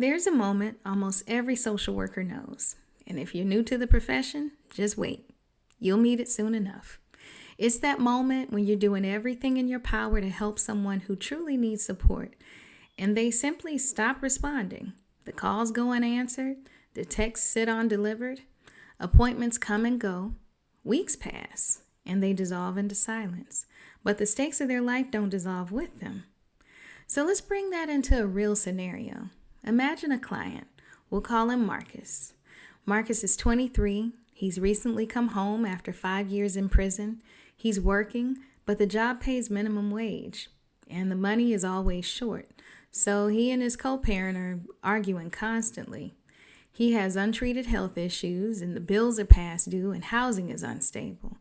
There's a moment almost every social worker knows, and if you're new to the profession, just wait. You'll meet it soon enough. It's that moment when you're doing everything in your power to help someone who truly needs support, and they simply stop responding. The calls go unanswered, the texts sit undelivered, appointments come and go, weeks pass, and they dissolve into silence. But the stakes of their life don't dissolve with them. So let's bring that into a real scenario. Imagine a client. We'll call him Marcus. Marcus is 23. He's recently come home after 5 years in prison. He's working, but the job pays minimum wage, and the money is always short. So he and his co-parent are arguing constantly. He has untreated health issues, and the bills are past due, and housing is unstable.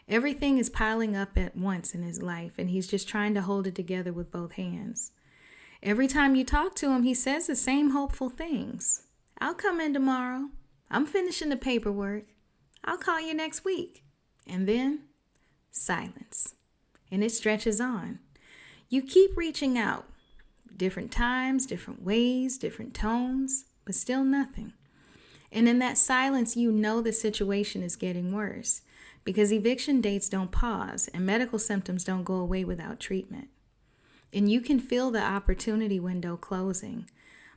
Everything is piling up at once in his life, and he's just trying to hold it together with both hands. Every time you talk to him, he says the same hopeful things. I'll come in tomorrow. I'm finishing the paperwork. I'll call you next week. And then, silence. And it stretches on. You keep reaching out. Different times, different ways, different tones, but still nothing. And in that silence, you know the situation is getting worse because eviction dates don't pause and medical symptoms don't go away without treatment. And you can feel the opportunity window closing,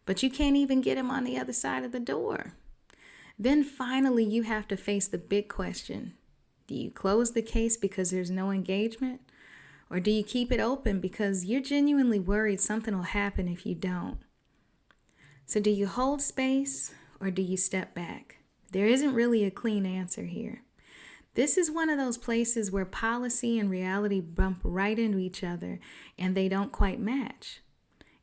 but you can't even get him on the other side of the door. Then finally, you have to face the big question. Do you close the case because there's no engagement? Or do you keep it open because you're genuinely worried something will happen if you don't? So do you hold space or do you step back? There isn't really a clean answer here. This is one of those places where policy and reality bump right into each other and they don't quite match.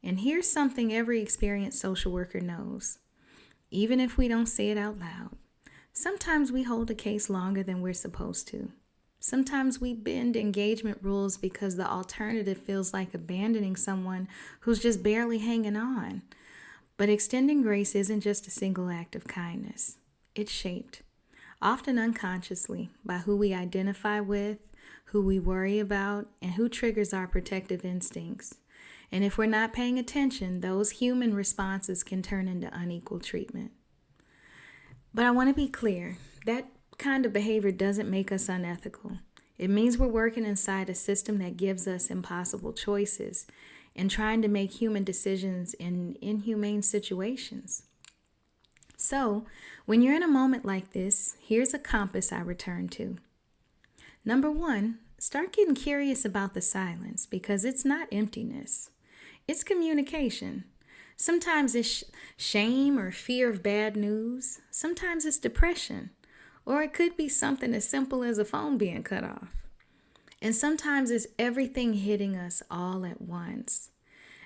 And here's something every experienced social worker knows. Even if we don't say it out loud, sometimes we hold a case longer than we're supposed to. Sometimes we bend engagement rules because the alternative feels like abandoning someone who's just barely hanging on. But extending grace isn't just a single act of kindness. It's shaped, often unconsciously, by who we identify with, who we worry about, and who triggers our protective instincts. And if we're not paying attention, those human responses can turn into unequal treatment. But I want to be clear, that kind of behavior doesn't make us unethical. It means we're working inside a system that gives us impossible choices and trying to make human decisions in inhumane situations. So, when you're in a moment like this, here's a compass I return to. Number 1, start getting curious about the silence because it's not emptiness. It's communication. Sometimes it's shame or fear of bad news. Sometimes it's depression. Or it could be something as simple as a phone being cut off. And sometimes it's everything hitting us all at once.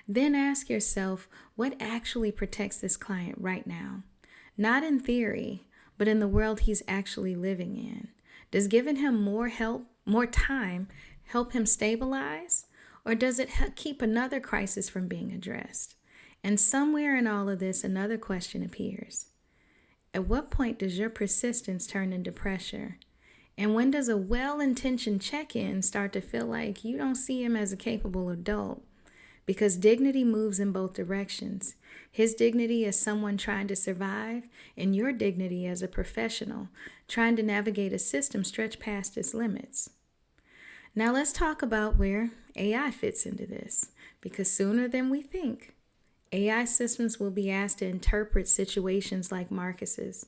Then ask yourself, what actually protects this client right now? Not in theory, but in the world he's actually living in. Does giving him more help, more time, help him stabilize? Or does it keep another crisis from being addressed? And somewhere in all of this, another question appears. At what point does your persistence turn into pressure? And when does a well-intentioned check-in start to feel like you don't see him as a capable adult? Because dignity moves in both directions. His dignity as someone trying to survive, and your dignity as a professional trying to navigate a system stretched past its limits. Now let's talk about where AI fits into this, because sooner than we think, AI systems will be asked to interpret situations like Marcus's.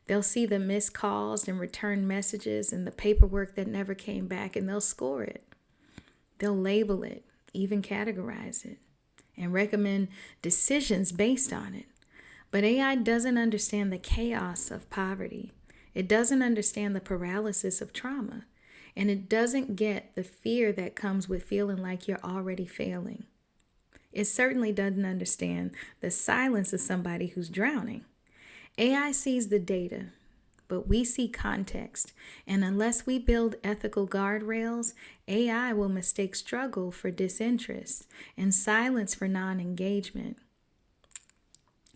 They'll see the missed calls and return messages and the paperwork that never came back, and they'll score it. They'll label it, even categorize it, and recommend decisions based on it. But AI doesn't understand the chaos of poverty. It doesn't understand the paralysis of trauma. And it doesn't get the fear that comes with feeling like you're already failing. It certainly doesn't understand the silence of somebody who's drowning. AI sees the data, but we see context. And unless we build ethical guardrails, AI will mistake struggle for disinterest and silence for non-engagement.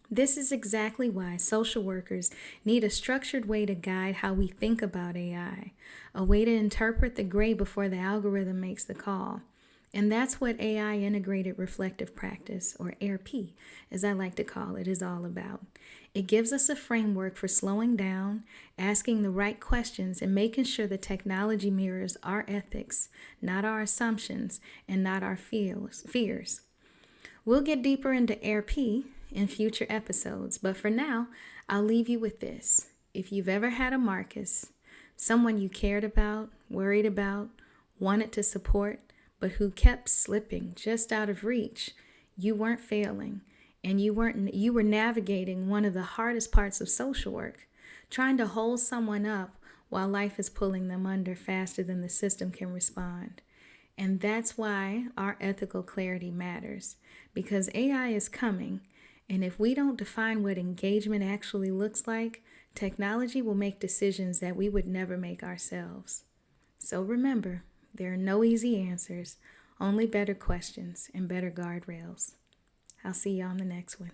This is exactly why social workers need a structured way to guide how we think about AI, a way to interpret the gray before the algorithm makes the call, And that's what AI integrated reflective practice, or AIRP, as I like to call it, is all about. It gives us a framework for slowing down, asking the right questions, and making sure the technology mirrors our ethics, not our assumptions, and not our fears. We'll get deeper into AIRP in future episodes, but for now, I'll leave you with this. If you've ever had a Marcus, someone you cared about, worried about, wanted to support, but who kept slipping just out of reach, you weren't failing, and you were navigating one of the hardest parts of social work, trying to hold someone up while life is pulling them under faster than the system can respond. And that's why our ethical clarity matters, because AI is coming, and if we don't define what engagement actually looks like, technology will make decisions that we would never make ourselves. So remember, there are no easy answers, only better questions and better guardrails. I'll see you on the next one.